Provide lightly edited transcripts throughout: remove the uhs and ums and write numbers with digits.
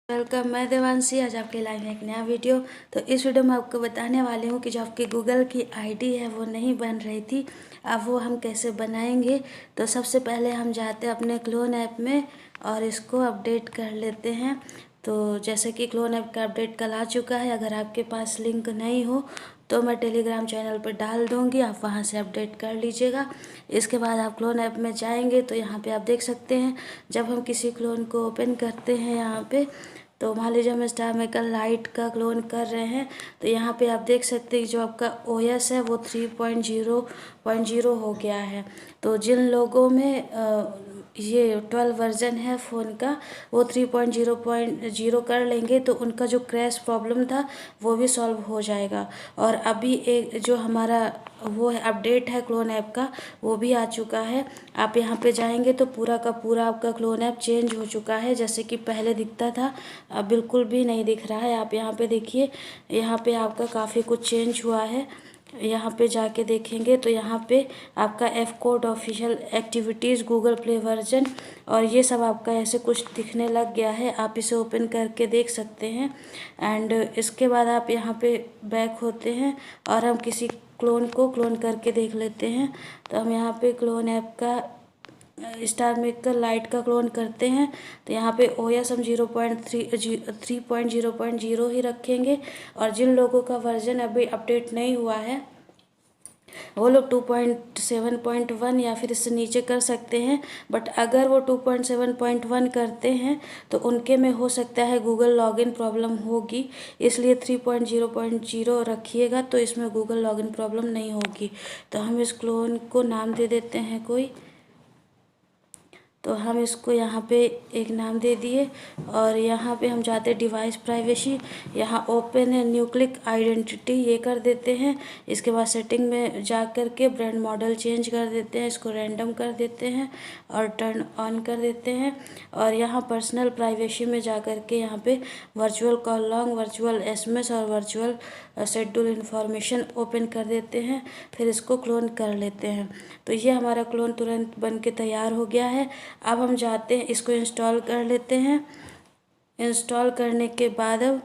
Welcome, मैं देवांशी। आज आपके लाइव में एक नया वीडियो। तो इस वीडियो में आपको बताने वाली हूँ कि जो आपकी गूगल की आईडी है वो नहीं बन रही थी, अब वो हम कैसे बनाएंगे। तो सबसे पहले हम जाते हैं अपने क्लोन ऐप में और इसको अपडेट कर लेते हैं। तो जैसे कि क्लोन ऐप का अपडेट कल आ चुका है। अगर आपके पास लिंक नहीं हो तो मैं टेलीग्राम चैनल पर डाल दूँगी, आप वहाँ से अपडेट कर लीजिएगा। इसके बाद आप क्लोन ऐप में जाएंगे तो यहाँ पे आप देख सकते हैं, जब हम किसी क्लोन को ओपन करते हैं यहाँ पे, तो मान लीजिए हम स्टार मेकर लाइट का क्लोन कर रहे हैं तो यहाँ पे आप देख सकते हैं कि जो आपका ओएस है वो 3.0.0 हो गया है। तो जिन लोगों में ये 12 वर्जन है फ़ोन का, वो 3.0.0 कर लेंगे तो उनका जो क्रैश प्रॉब्लम था वो भी सॉल्व हो जाएगा। और अभी एक जो हमारा वो है अपडेट है क्लोन ऐप का, वो भी आ चुका है। आप यहाँ पे जाएंगे तो पूरा का पूरा आपका क्लोन ऐप चेंज हो चुका है। जैसे कि पहले दिखता था अब बिल्कुल भी नहीं दिख रहा है। आप यहाँ पे देखिए, यहाँ पे आपका काफ़ी कुछ चेंज हुआ है। यहाँ पे जाके देखेंगे तो यहाँ पे आपका F code official activities Google play version और ये सब आपका ऐसे कुछ दिखने लग गया है। आप इसे ओपन करके देख सकते हैं। एंड इसके बाद आप यहाँ पे बैक होते हैं और हम किसी क्लोन को क्लोन करके देख लेते हैं। तो हम यहाँ पे क्लोन ऐप का स्टार मेकर लाइट का क्लोन करते हैं तो यहाँ पे ओएस हम 3.0.0 ही रखेंगे। और जिन लोगों का वर्जन अभी अपडेट नहीं हुआ है वो लोग 2.7.1 या फिर इससे नीचे कर सकते हैं। बट अगर वो 2.7.1 करते हैं तो उनके में हो सकता है गूगल लॉगिन प्रॉब्लम होगी, इसलिए 3.0.0 रखिएगा तो इसमें गूगल लॉगिन प्रॉब्लम नहीं होगी। तो हम इस क्लोन को नाम दे देते हैं कोई, तो हम इसको यहाँ पे एक नाम दे दिए और यहाँ पे हम जाते हैं डिवाइस प्राइवेसी, यहाँ ओपन है न्यू क्लिक आइडेंटिटी ये कर देते हैं। इसके बाद सेटिंग में जा कर के ब्रांड मॉडल चेंज कर देते हैं, इसको रैंडम कर देते हैं और टर्न ऑन कर देते हैं। और यहाँ पर्सनल प्राइवेसी में जा कर के यहाँ पे virtual call long, virtual SMS और वर्चुअल शेड्यूल इन्फॉर्मेशन ओपन कर देते हैं। फिर इसको क्लोन कर लेते हैं। तो ये हमारा क्लोन तुरंत बन के तैयार हो गया है। अब हम जाते हैं इसको इंस्टॉल कर लेते हैं। इंस्टॉल करने के बाद अब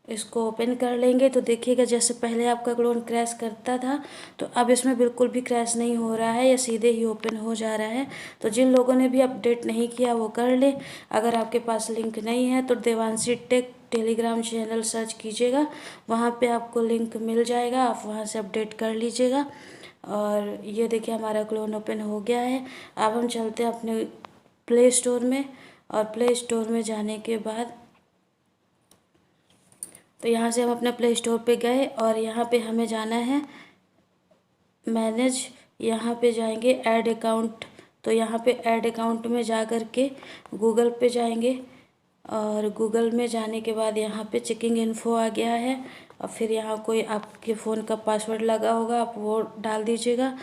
इसको ओपन कर लेंगे तो देखिएगा जैसे पहले आपका क्लोन क्रैश करता था तो अब इसमें बिल्कुल भी क्रैश नहीं हो रहा है, या सीधे ही ओपन हो जा रहा है। तो जिन लोगों ने भी अपडेट नहीं किया वो कर ले। अगर आपके पास लिंक नहीं है तो Devanshi tech Telegram channel search कीजिएगा, वहाँ पे आपको लिंक मिल जाएगा, आप वहाँ से अपडेट कर लीजिएगा। और ये देखिए हमारा क्लोन ओपन हो गया है। अब हम चलते हैं अपने प्ले स्टोर में और प्ले स्टोर में जाने के बाद तो यहाँ से हम अपने प्ले स्टोर पे गए और यहाँ पे हमें जाना है मैनेज, यहाँ पे जाएंगे ऐड अकाउंट। तो यहाँ पे ऐड अकाउंट में जा कर के गूगल पे जाएंगे और गूगल में जाने के बाद यहाँ पे चेकिंग इन्फो आ गया है। और फिर यहाँ कोई आपके फ़ोन का पासवर्ड लगा होगा, आप वो डाल दीजिएगा।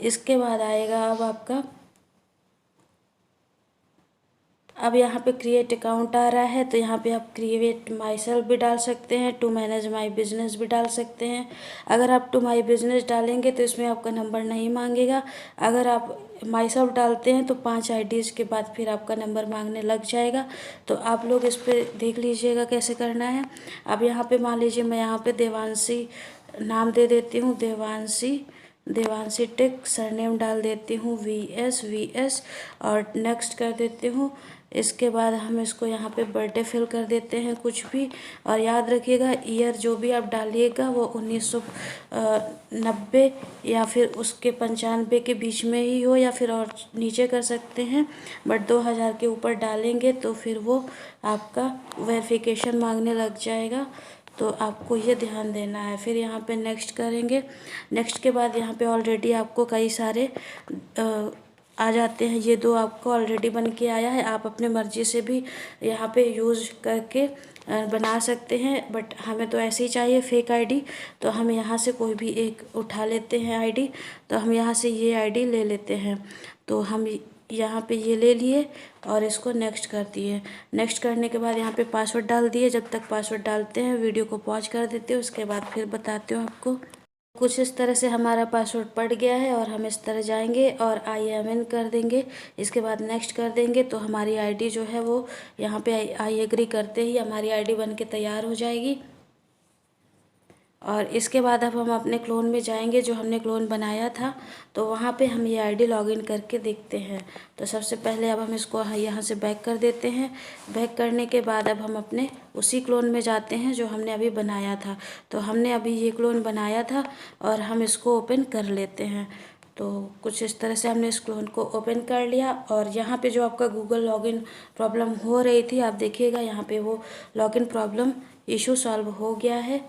इसके बाद आएगा अब यहाँ पे क्रिएट अकाउंट आ रहा है तो यहाँ पे आप क्रिएट माई सेल्फ भी डाल सकते हैं, टू मैनेज माई बिजनेस भी डाल सकते हैं। अगर आप टू माई बिजनेस डालेंगे तो इसमें आपका नंबर नहीं मांगेगा। अगर आप माई सेल्फ डालते हैं तो 5 आईडीज़ के बाद फिर आपका नंबर मांगने लग जाएगा। तो आप लोग इस पर देख लीजिएगा कैसे करना है। अब यहाँ पे मान लीजिए मैं यहाँ पे देवांशी नाम दे देती हूँ, देवांशी टेक, सरनेम डाल देती हूँ VS और नेक्स्ट कर देती हूँ। इसके बाद हम इसको यहाँ पे बर्थडे फिल कर देते हैं कुछ भी। और याद रखिएगा ईयर जो भी आप डालिएगा वो 1990 या फिर उसके 95 के बीच में ही हो, या फिर और नीचे कर सकते हैं। बट 2000 के ऊपर डालेंगे तो फिर वो आपका वेरिफिकेशन मांगने लग जाएगा, तो आपको ये ध्यान देना है। फिर यहाँ पे नेक्स्ट करेंगे। नेक्स्ट के बाद यहाँ पे ऑलरेडी आपको कई सारे आ जाते हैं, ये 2 आपको ऑलरेडी बन के आया है। आप अपने मर्ज़ी से भी यहाँ पे यूज़ करके बना सकते हैं, बट हमें तो ऐसे ही चाहिए फेक आईडी। तो हम यहाँ से कोई भी एक उठा लेते हैं आईडी। तो हम यहाँ से ये आईडी ले लेते हैं। तो हम यहाँ पे ये ले लिए और इसको नेक्स्ट कर दिए। नेक्स्ट करने के बाद यहाँ पे पासवर्ड डाल दिए। जब तक पासवर्ड डालते हैं वीडियो को पॉज कर देते हैं, उसके बाद फिर बताते हो आपको। कुछ इस तरह से हमारा पासवर्ड पड़ गया है और हम इस तरह जाएंगे और आई एम इन कर देंगे। इसके बाद नेक्स्ट कर देंगे तो हमारी आईडी जो है वो यहाँ पे आई एग्री करते ही हमारी आईडी बन के तैयार हो जाएगी। और इसके बाद अब हम अपने क्लोन में जाएंगे जो हमने क्लोन बनाया था, तो वहाँ पे हम ये आईडी लॉगिन करके देखते हैं। तो सबसे पहले अब हम इसको यहाँ से बैक कर देते हैं। बैक करने के बाद अब हम अपने उसी क्लोन में जाते हैं जो हमने अभी बनाया था। तो हमने अभी ये क्लोन बनाया था और हम इसको ओपन कर लेते हैं। तो कुछ इस तरह से हमने इस क्लोन को ओपन कर लिया और यहाँ पे जो आपका गूगल लॉगिन प्रॉब्लम हो रही थी, आप देखिएगा यहाँ पे वो लॉगिन प्रॉब्लम इशू सॉल्व हो गया है।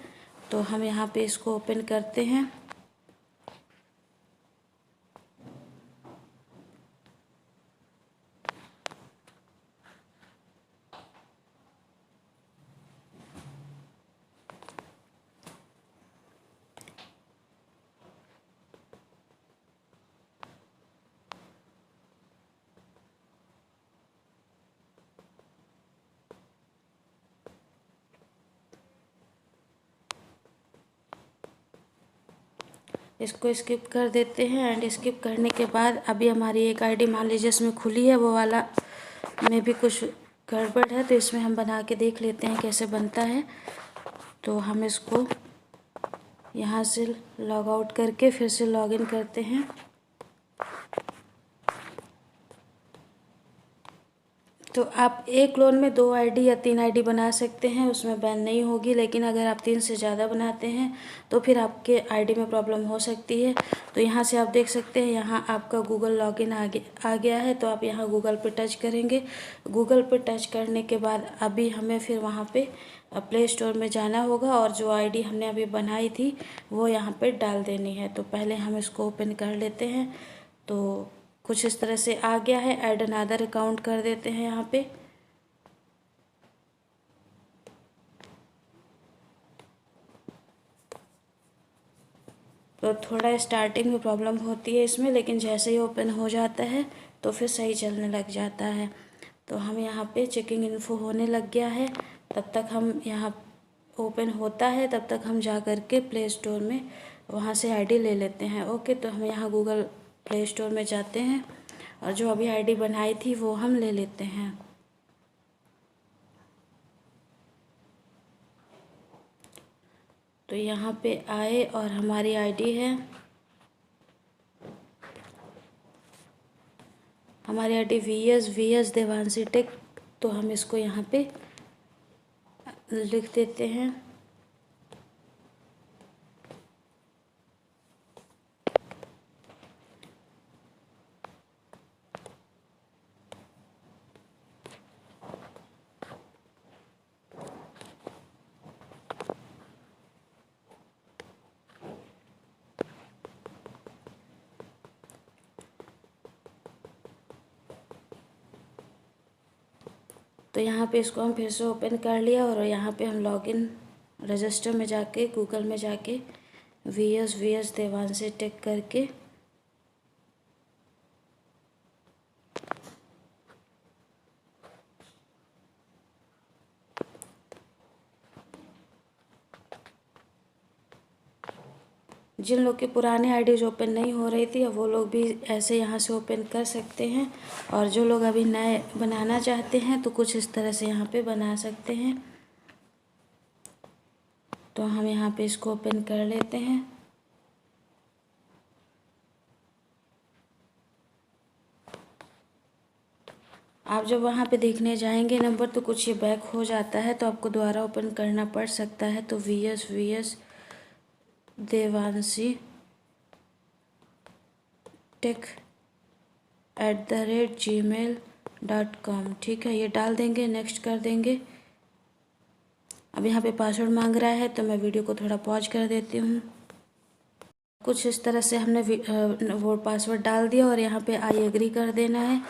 तो हम यहाँ पे इसको ओपन करते हैं। इसको स्किप कर देते हैं एंड स्किप करने के बाद अभी हमारी एक आईडी मान लीजिए इसमें खुली है, वो वाला में भी कुछ गड़बड़ है, तो इसमें हम बना के देख लेते हैं कैसे बनता है। तो हम इसको यहाँ से लॉग आउट करके फिर से लॉगिन करते हैं। तो आप एक क्लोन में 2 आईडी या 3 आईडी बना सकते हैं, उसमें बैन नहीं होगी। लेकिन अगर आप 3 से ज़्यादा बनाते हैं तो फिर आपके आईडी में प्रॉब्लम हो सकती है। तो यहाँ से आप देख सकते हैं यहाँ आपका गूगल लॉगिन आ गया है। तो आप यहाँ गूगल पे टच करेंगे। गूगल पे टच करने के बाद अभी हमें फिर वहाँ पे प्ले स्टोर में जाना होगा और जो आईडी हमने अभी बनाई थी वो यहाँ पे डाल देनी है। तो पहले हम इसको ओपन कर लेते हैं। तो कुछ इस तरह से आ गया है। ऐड अनदर अकाउंट कर देते हैं यहाँ पे। तो थोड़ा स्टार्टिंग में प्रॉब्लम होती है इसमें, लेकिन जैसे ही ओपन हो जाता है तो फिर सही चलने लग जाता है। तो हम यहाँ पे चेकिंग इन्फो होने लग गया है। तब तक हम यहाँ ओपन होता है तब तक हम जा कर के प्ले स्टोर में वहाँ से आईडी ले लेते हैं। ओके, तो हम यहाँ गूगल प्ले स्टोर में जाते हैं और जो अभी आईडी बनाई थी वो हम ले लेते हैं। तो यहाँ पे आए और हमारी आईडी है, हमारी आईडी वीएस देवांशी टेक। तो हम इसको यहाँ पे लिख देते हैं। तो यहाँ पे इसको हम फिर से ओपन कर लिया और यहाँ पे हम लॉगिन रजिस्टर में जाके गूगल में जाके वीएस देवांशी टेक करके जिन लोग के पुराने आईडीज ओपन नहीं हो रही थी वो लोग भी ऐसे यहाँ से ओपन कर सकते हैं। और जो लोग अभी नए बनाना चाहते हैं तो कुछ इस तरह से यहाँ पे बना सकते हैं। तो हम यहाँ पे इसको ओपन कर लेते हैं। आप जब वहाँ पे देखने जाएंगे नंबर तो कुछ ये बैक हो जाता है, तो आपको दोबारा ओपन करना पड़ सकता है। तो वीएस देवांशी टेक @gmail.com, ठीक है, ये डाल देंगे, नेक्स्ट कर देंगे। अब यहाँ पे पासवर्ड मांग रहा है तो मैं वीडियो को थोड़ा पॉज कर देती हूँ। कुछ इस तरह से हमने वो पासवर्ड डाल दिया और यहाँ पे आई एग्री कर देना है।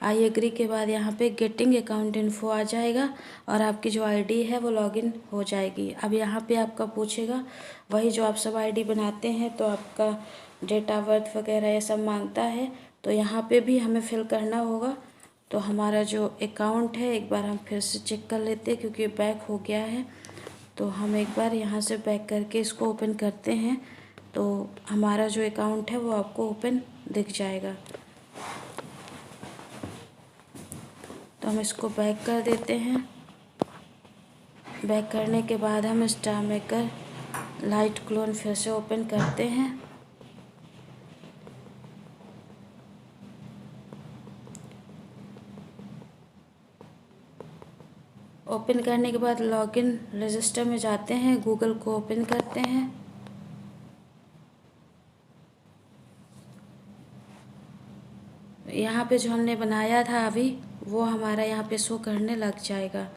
आई एग्री के बाद यहाँ पे गेटिंग अकाउंट इन्फो आ जाएगा और आपकी जो आईडी है वो लॉगिन हो जाएगी। अब यहाँ पे आपका पूछेगा वही जो आप सब आईडी बनाते हैं, तो आपका डेट ऑफ बर्थ वगैरह ये सब मांगता है। तो यहाँ पे भी हमें फिल करना होगा। तो हमारा जो अकाउंट है एक बार हम फिर से चेक कर लेते हैं क्योंकि बैक हो गया है। तो हम एक बार यहाँ से बैक करके इसको ओपन करते हैं। तो हमारा जो अकाउंट है वो आपको ओपन दिख जाएगा। तो हम इसको बैक कर देते हैं। बैक करने के बाद हम स्टार मेकर लाइट क्लोन फिर से ओपन करते हैं। ओपन करने के बाद लॉगिन रजिस्टर में जाते हैं, गूगल को ओपन करते हैं। यहाँ पे जो हमने बनाया था अभी वो हमारा यहाँ पे शो करने लग जाएगा।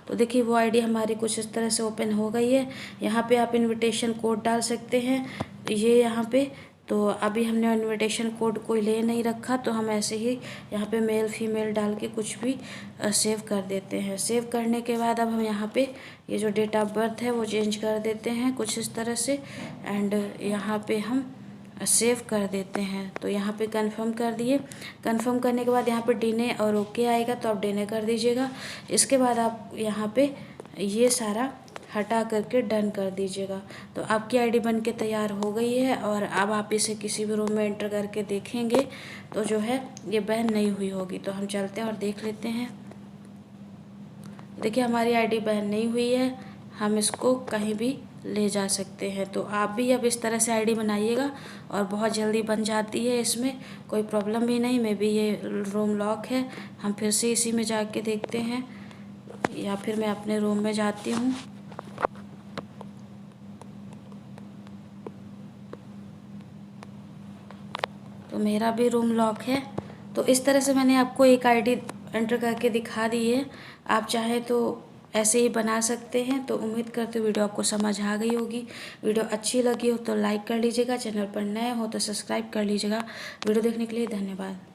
तो देखिए वो आईडी हमारी कुछ इस तरह से ओपन हो गई है। यहाँ पे आप इनविटेशन कोड डाल सकते हैं। ये यहाँ पे तो अभी हमने इनविटेशन कोड कोई ले नहीं रखा, तो हम ऐसे ही यहाँ पे मेल फीमेल डाल के कुछ भी सेव कर देते हैं। सेव करने के बाद अब हम यहाँ पे ये जो डेट ऑफ बर्थ है वो चेंज कर देते हैं कुछ इस तरह से, एंड यहाँ पे हम सेव कर देते हैं। तो यहाँ पे कंफर्म कर दिए। कंफर्म करने के बाद यहाँ पे डीने और ओके आएगा, तो आप डीने कर दीजिएगा। इसके बाद आप यहाँ पे ये सारा हटा करके डन कर दीजिएगा। तो आपकी आईडी बन के तैयार हो गई है, और अब आप इसे किसी भी रूम में एंटर करके देखेंगे तो जो है ये बैन नहीं हुई होगी। तो हम चलते हैं और देख लेते हैं। देखिए हमारी आईडी बैन नहीं हुई है, हम इसको कहीं भी ले जा सकते हैं। तो आप भी अब इस तरह से आईडी बनाइएगा और बहुत जल्दी बन जाती है, इसमें कोई प्रॉब्लम भी नहीं। मे बी ये रूम लॉक है, हम फिर से इसी में जाके देखते हैं, या फिर मैं अपने रूम में जाती हूँ। तो मेरा भी रूम लॉक है। तो इस तरह से मैंने आपको एक आईडी एंटर करके दिखा दी है। आप चाहे तो ऐसे ही बना सकते हैं। तो उम्मीद करते वीडियो आपको समझ आ गई होगी। वीडियो अच्छी लगी हो तो लाइक कर लीजिएगा, चैनल पर नए हो तो सब्सक्राइब कर लीजिएगा। वीडियो देखने के लिए धन्यवाद।